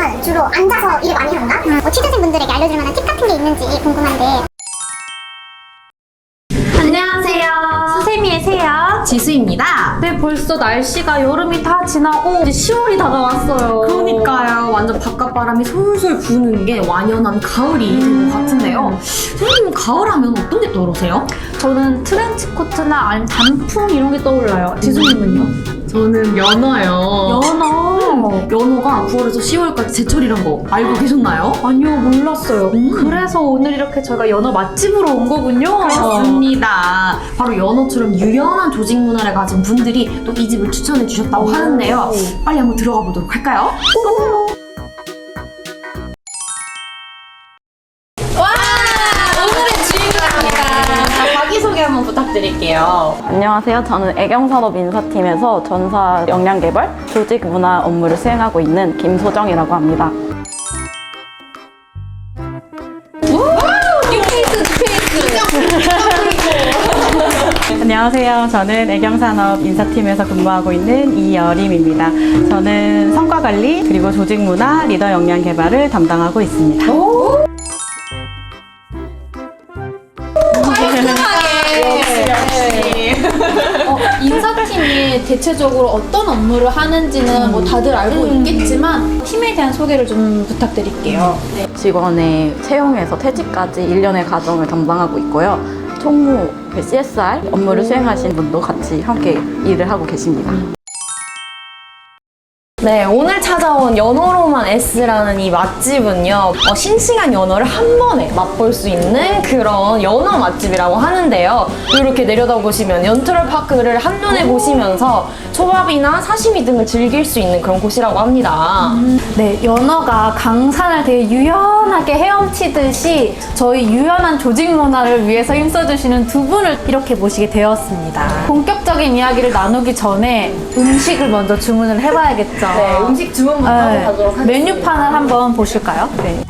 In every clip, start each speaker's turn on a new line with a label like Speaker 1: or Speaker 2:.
Speaker 1: 사람은 주로 앉아서 일을 많이 한다? 뭐 취준생분들에게 알려줄 만한 팁 같은 게 있는지 궁금한데.
Speaker 2: 안녕하세요. 수세미의 세야 지수입니다.
Speaker 3: 네, 벌써 날씨가 여름이 다 지나고 이제 10월이 다가왔어요.
Speaker 2: 그러니까요. 완전 바깥바람이 솔솔 부는 게 완연한 가을이 된 것 같은데요. 선생님 가을하면 어떤 게 떠오르세요?
Speaker 3: 저는 트렌치코트나 아니면 단풍 이런 게 떠올라요. 지수님은요?
Speaker 2: 저는 연어요.
Speaker 3: 연어.
Speaker 2: 연어가 9월에서 10월까지 제철이란 거 알고 계셨나요?
Speaker 3: 아니요, 몰랐어요. 그래서 오늘 이렇게 저희가 연어 맛집으로 온 거군요.
Speaker 2: 그렇습니다. 바로 연어처럼 유연한 조직 문화를 가진 분들이 또 이 집을 추천해 주셨다고 하는데요. 빨리 한번 들어가 보도록 할까요? 오늘의 주인공입니다. 자기소개 한번 부탁드릴게요.
Speaker 4: 안녕하세요. 저는 애경산업인사팀에서 전사 역량개발, 조직문화 업무를 수행하고 있는 김소정이라고 합니다. 안녕하세요. 저는 애경산업인사팀에서 근무하고 있는 이여림입니다. 저는 성과관리 그리고 조직문화, 리더 역량개발을 담당하고 있습니다.
Speaker 3: 인사팀이 대체적으로 어떤 업무를 하는지는 뭐 다들 알고 있겠지만 팀에 대한 소개를 좀 부탁드릴게요.
Speaker 4: 직원의 채용에서 퇴직까지 1년의 과정을 담당하고 있고요. 총무, CSR 업무를 수행하신 분도 같이 함께 일을 하고 계십니다.
Speaker 2: 네, 오늘 찾아온 연어로만 S라는 이 맛집은요, 싱싱한 연어를 한 번에 맛볼 수 있는 그런 연어 맛집이라고 하는데요. 이렇게 내려다 보시면 연트럴파크를 한눈에 보시면서 초밥이나 사시미 등을 즐길 수 있는 그런 곳이라고 합니다.
Speaker 3: 네, 연어가 강산을 되게 유연하게 헤엄치듯이 저희 유연한 조직 문화를 위해서 힘써주시는 두 분을 이렇게 모시게 되었습니다. 본격적인 이야기를 나누기 전에 음식을 먼저 주문을 해봐야겠죠.
Speaker 2: 네, 음식 주문부터 하고 가도록 하겠습니다.
Speaker 3: 메뉴판을 한번 보실까요?
Speaker 4: 네.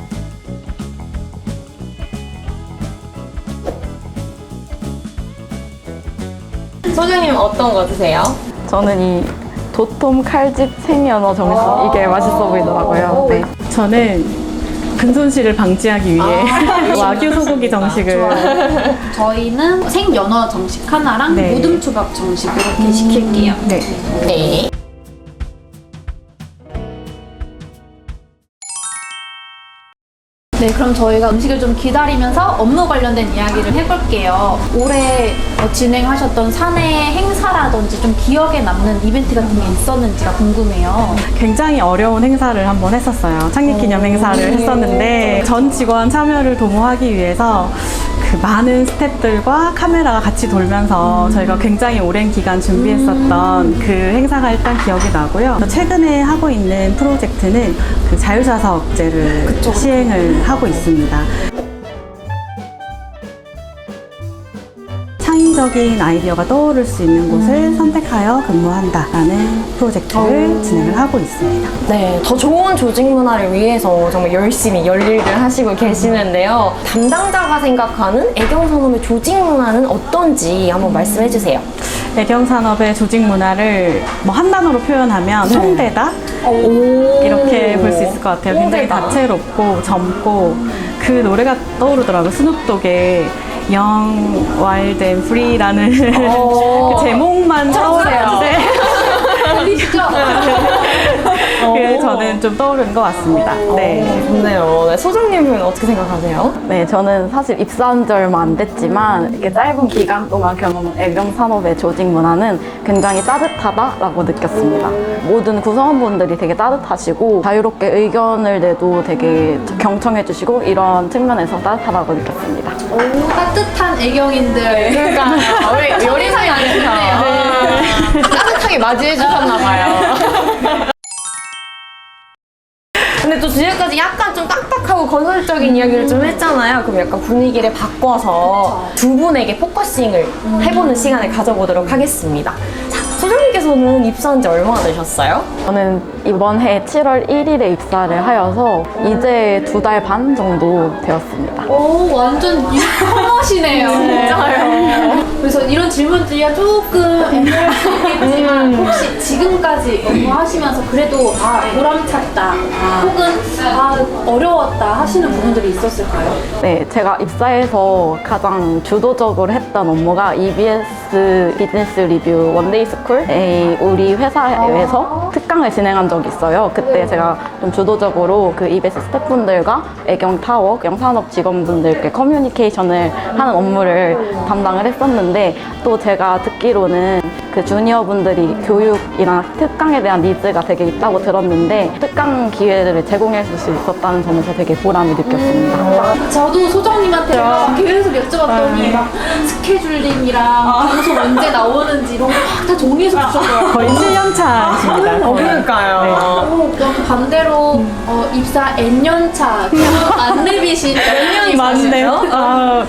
Speaker 2: 소장님 어떤 거 드세요?
Speaker 4: 저는 이 도톰 칼집 생연어 정식 이게 맛있어 보이더라고요. 네. 저는 근손실을 방지하기 위해 와규 소고기 정식을
Speaker 3: 저희는 생연어 정식 하나랑
Speaker 4: 네.
Speaker 3: 모듬초밥 정식 이렇게 시킬게요.
Speaker 4: 네.
Speaker 2: 네.
Speaker 3: 네, 그럼 저희가 음식을 좀 기다리면서 업무 관련된 이야기를 해볼게요. 올해 진행하셨던 사내 행사라든지 좀 기억에 남는 이벤트 같은 게 있었는지가 궁금해요.
Speaker 4: 굉장히 어려운 행사를 한번 했었어요. 창립기념 행사를 했었는데 전 직원 참여를 도모하기 위해서 그 많은 스태프들과 카메라가 같이 돌면서 저희가 굉장히 오랜 기간 준비했었던 그 행사가 일단 기억이 나고요. 최근에 하고 있는 프로젝트는 그 자율사사업제를 시행을 하고 있습니다. 창의적인 아이디어가 떠오를 수 있는 곳을 선택하여 근무한다라는 프로젝트를 진행을 하고 있습니다.
Speaker 2: 네, 더 좋은 조직 문화를 위해서 정말 열심히 열일을 하시고 계시는데요. 담당자가 생각하는 애경산업의 조직 문화는 어떤지 한번 말씀해 주세요.
Speaker 4: 애경산업의 조직 문화를 뭐 한 단어로 표현하면 통대다 이렇게 볼 수 있을 것 같아요. 굉장히
Speaker 2: 통대다.
Speaker 4: 다채롭고 젊고 그 노래가 떠오르더라고요. 스눕독의 Young, Wild and Free라는 그 제목만 떠오르는데 그게 저는 좀 떠오르는 것 같습니다. 네.
Speaker 2: 좋네요. 네, 소장님은 어떻게 생각하세요?
Speaker 4: 네, 저는 사실 입사한 지 얼마 안 됐지만 이렇게 짧은 기간 동안 경험한 애경산업의 조직 문화는 굉장히 따뜻하다라고 느꼈습니다. 모든 구성원분들이 되게 따뜻하시고 자유롭게 의견을 내도 되게 경청해 주시고 이런 측면에서 따뜻하다고 느꼈습니다.
Speaker 3: 따뜻한 애경인들.
Speaker 2: 그러니까 왜 요리사이 아니세요? 따뜻하게 맞이해 주셨나봐요. 근데 또 지금까지 약간 좀 딱딱하고 건설적인 이야기를 좀 했잖아요. 그럼 약간 분위기를 바꿔서 두 분에게 포커싱을 해보는 시간을 가져보도록 하겠습니다. 자, 소장님께서는 입사한 지 얼마나 되셨어요?
Speaker 4: 저는 이번 해 7월 1일에 입사를 하여서 이제 2달 반 정도 되었습니다.
Speaker 3: 오, 완전 유머시네요. 진짜요. 그래서 이런 질문들이 조금 애매할 수 있겠지만 혹시 지금까지 지금까지 업무하시면서 그래도 보람찼다 혹은 어려웠다 하시는 부분들이 있었을까요?
Speaker 5: 네, 제가 입사해서 가장 주도적으로 했던 업무가 EBS 비즈니스 리뷰 원데이 스쿨에 우리 회사에서 특강을 진행한 적이 있어요. 그때 제가 좀 주도적으로 그 EBS 스태프분들과 애경 타워, 영산업 직원분들께 커뮤니케이션을 하는 업무를 담당을 했었는데, 또 제가 듣기로는 그 주니어분들이 교육이나 특강에 대한 니즈가 되게 있다고 들었는데, 특강 기회를 제공해 줄 수 있었다는 점에서 되게 보람을 느꼈습니다.
Speaker 3: 저도 소정님한테 계속 여쭤봤더니 막 스케줄링이랑 방송 언제 나오는지 이런 거 다 정리해서 주셨더라고요.
Speaker 4: 거의 7년 차이십니다.
Speaker 2: 그러니까요.
Speaker 3: 그럼 반대로 입사 N년 차 안내비신 몇 년이
Speaker 4: 맞네요.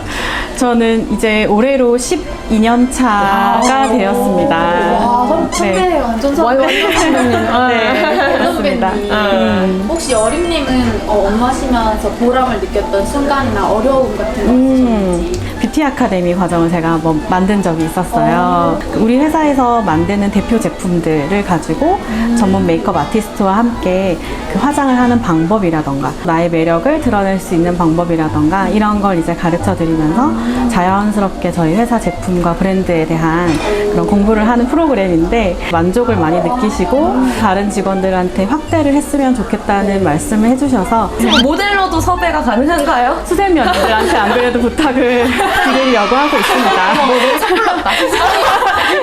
Speaker 4: 저는 이제 올해로 12년 차가 되었습니다.
Speaker 3: 와, 선배 완전 선배.
Speaker 4: 네, 그렇습니다.
Speaker 3: 선배님. 혹시 여림님은 업무하시면서 보람을 느꼈던 순간이나 어려움 같은 거 있으셨는지?
Speaker 4: 뷰티 아카데미 과정을 제가 한번 만든 적이 있었어요. 우리 회사에서 만드는 대표 제품들을 가지고 전문 메이크업 아티스트와 함께 그 화장을 하는 방법이라던가 나의 매력을 드러낼 수 있는 방법이라던가 이런 걸 이제 가르쳐 드리면서 자연스럽게 저희 회사 제품과 브랜드에 대한 그런 공부를 하는 프로그램인데, 만족을 많이 느끼시고 다른 직원들한테 확대를 했으면 좋겠다는 말씀을 해주셔서
Speaker 2: 모델로도 섭외가 가능한가요?
Speaker 4: 수세미언들한테 안 그래도 부탁을 드리려고 하고 있습니다.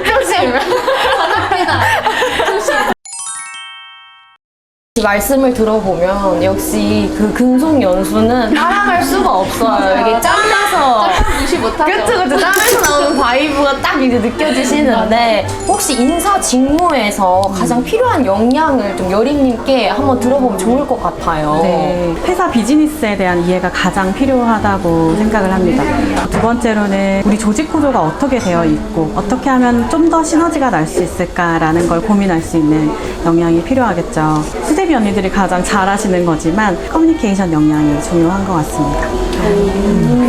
Speaker 2: 조심. 말씀을 들어보면 역시 그 근속 연수는 따라갈 수가 없어요. 이게 짬나서
Speaker 3: 무시 못하죠.
Speaker 2: 그쵸. 짬에서 나오는 바이브가 딱 이제 느껴지시는데, 혹시 인사 직무에서 가장 필요한 역량을 좀 여림님께 한번 들어보면 좋을 것 같아요.
Speaker 4: 네, 회사 비즈니스에 대한 이해가 가장 필요하다고 생각을 합니다. 두 번째로는 우리 조직 구조가 어떻게 되어 있고 어떻게 하면 좀 더 시너지가 날 수 있을까라는 걸 고민할 수 있는 역량이 필요하겠죠. 수제비 언니들이 가장 잘하시는 거지만 커뮤니케이션 역량이 중요한 것 같습니다.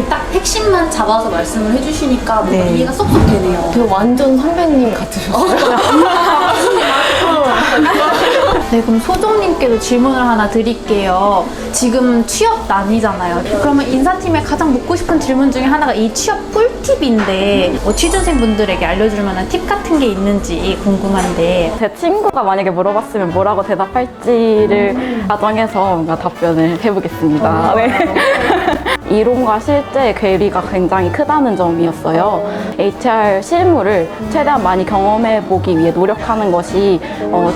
Speaker 3: 딱 핵심만 잡아서 말씀을 해주시니까 뭔가
Speaker 4: 네.
Speaker 3: 이해가 쏙쏙 되네요.
Speaker 2: 그 완전 선배님 같으셨어요.
Speaker 3: 네, 그럼 소정님께도 질문을 하나 드릴게요. 지금 취업난이잖아요. 그러면 인사팀에 가장 묻고 싶은 질문 중에 하나가 이 취업 꿀팁인데, 취준생분들에게 알려줄 만한 팁 같은 게 있는지 궁금한데.
Speaker 5: 제 친구가 만약에 물어봤으면 뭐라고 대답할지를 가정해서 뭔가 답변을 해보겠습니다. 네. 이론과 실제 괴리가 굉장히 크다는 점이었어요. HR 실무를 최대한 많이 경험해 보기 위해 노력하는 것이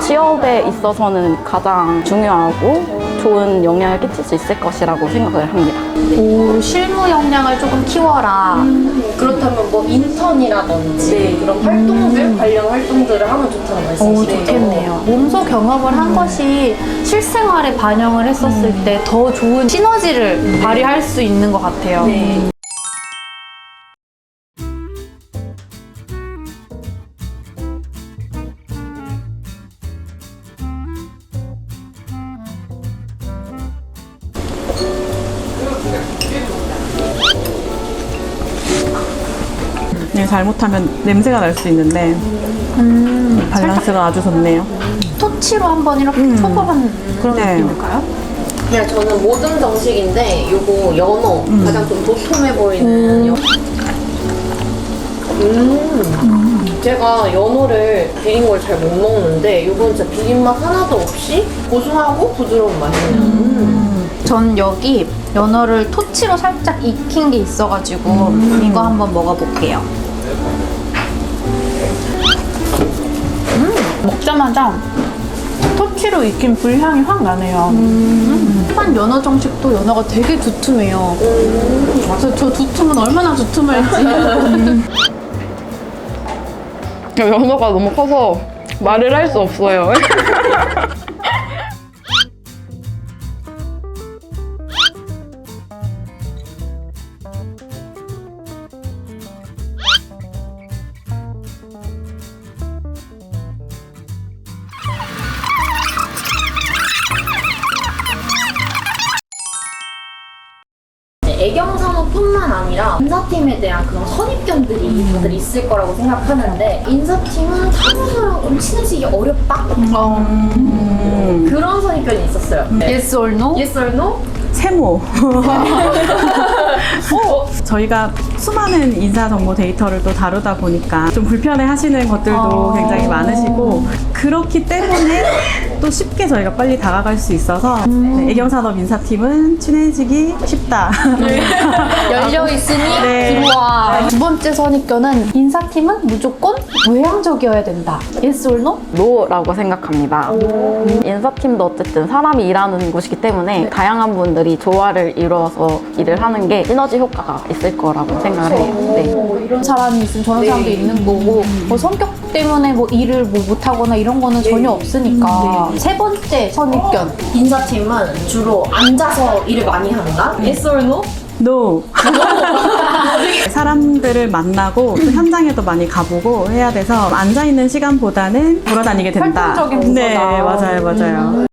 Speaker 5: 취업에 있어서는 가장 중요하고 좋은 영향을 끼칠 수 있을 것이라고 생각을 합니다.
Speaker 3: 오, 실무 역량을 조금 키워라.
Speaker 2: 그렇다면 뭐 인턴이라든지 그런 활동들, 관련 활동들을 하면 좋다는
Speaker 3: 오,
Speaker 2: 말씀이시네요.
Speaker 3: 좋겠네요. 몸소 경험을 한 것이 실생활에 반영을 했었을 때 더 좋은 시너지를 발휘할 수 있는 것 같아요.
Speaker 2: 네.
Speaker 4: 네, 잘못하면 냄새가 날 수 있는데 밸런스가 아주 좋네요.
Speaker 3: 토치로 한번 이렇게 쳐보는 그런
Speaker 4: 네.
Speaker 3: 느낌일까요?
Speaker 2: 그냥 저는 모든 정식인데 요거 연어 가장 좀 도톰해 보이는 제가 연어를 비린 걸 잘 못 먹는데 요건 진짜 비린 맛 하나도 없이 고소하고 부드러운 맛이네요.
Speaker 3: 전 여기 연어를 토치로 살짝 익힌 게 있어가지고 이거 한번 먹어볼게요. 먹자마자 토치로 익힌 불향이 확 나네요. 일반 연어 정식도 연어가 되게 두툼해요. 저 두툼은 얼마나 두툼할지.
Speaker 5: 연어가 너무 커서 말을 할 수 없어요.
Speaker 2: 애경산업 뿐만 아니라 인사팀에 대한 그런 선입견들이 다들 있을 거라고 생각하는데 인사팀은 타고사랑으로 친해지기 어렵다? 그런 선입견이 있었어요. 네.
Speaker 3: Yes or no?
Speaker 2: Yes or no?
Speaker 4: 세모. 저희가 수많은 인사 정보 데이터를 또 다루다 보니까 좀 불편해 하시는 것들도 굉장히 많으시고 그렇기 때문에 또 쉽게 저희가 빨리 다가갈 수 있어서 네, 애경산업 인사팀은 친해지기 쉽다.
Speaker 3: 열려 있으니
Speaker 4: 네.
Speaker 3: 들어와. 두 번째 선입견은 인사팀은 무조건 외향적이어야 된다. Yes or no?
Speaker 5: 노라고 생각합니다. 인사팀도 어쨌든 사람이 일하는 곳이기 때문에 다양한 분들이 조화를 이루어서 일을 하는 게 시너지 효과가 있을 거라고 생각을 해요. 네.
Speaker 3: 이런 사람이 있으면 저런 사람도 있는 거고 뭐 성격 때문에 뭐 일을 뭐 못하거나 이런 거는 전혀 없으니까. 세 번째 선입견.
Speaker 2: 인사팀은 주로 앉아서 일을 많이 한다? Yes or no?
Speaker 4: No. 사람들을 만나고 또 현장에도 많이 가보고 해야 돼서 앉아있는 시간보다는 돌아다니게 된다.
Speaker 3: 활동적인 부서다.
Speaker 4: 네, 맞아요.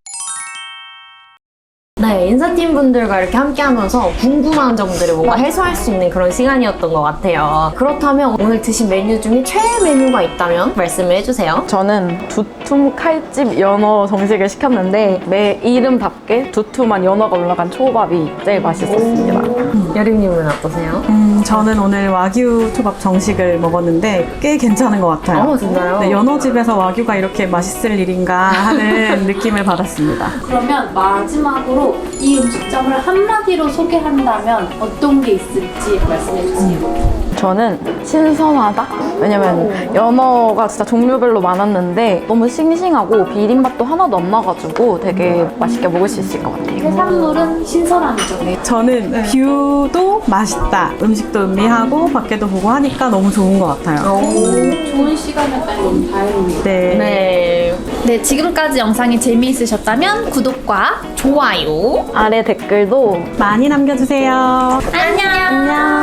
Speaker 2: 네, 인사팀 분들과 이렇게 함께 하면서 궁금한 점들을 뭔가 해소할 수 있는 그런 시간이었던 것 같아요. 그렇다면 오늘 드신 메뉴 중에 최애 메뉴가 있다면 말씀을 해주세요.
Speaker 5: 저는 두툼 칼집 연어 정식을 시켰는데 매 이름답게 두툼한 연어가 올라간 초밥이 제일 맛있었습니다.
Speaker 2: 여름님은 어떠세요?
Speaker 4: 저는 오늘 와규 초밥 정식을 먹었는데 꽤 괜찮은 것 같아요.
Speaker 2: 진짜요?
Speaker 4: 네, 연어집에서 와규가 이렇게 맛있을 일인가 하는 느낌을 받았습니다.
Speaker 3: 그러면 마지막으로 이 음식점을 한마디로 소개한다면 어떤 게 있을지 말씀해 주세요.
Speaker 5: 저는 신선하다? 왜냐면 연어가 진짜 종류별로 많았는데 너무 싱싱하고 비린맛도 하나도 안 나가지고 되게 맛있게 먹을 수 있을 것 같아요.
Speaker 3: 해산물은 신선함이죠.
Speaker 4: 저는 뷰도 맛있다. 음식도 음미하고 밖에도 보고 하니까 너무 좋은 것 같아요.
Speaker 3: 좋은 시간이었다니 너무 다행입니다.
Speaker 4: 네.
Speaker 2: 네.
Speaker 3: 네, 지금까지 영상이 재미있으셨다면 구독과
Speaker 2: 좋아요.
Speaker 5: 아래 댓글도
Speaker 4: 많이 남겨주세요.
Speaker 3: 안녕.
Speaker 4: 안녕.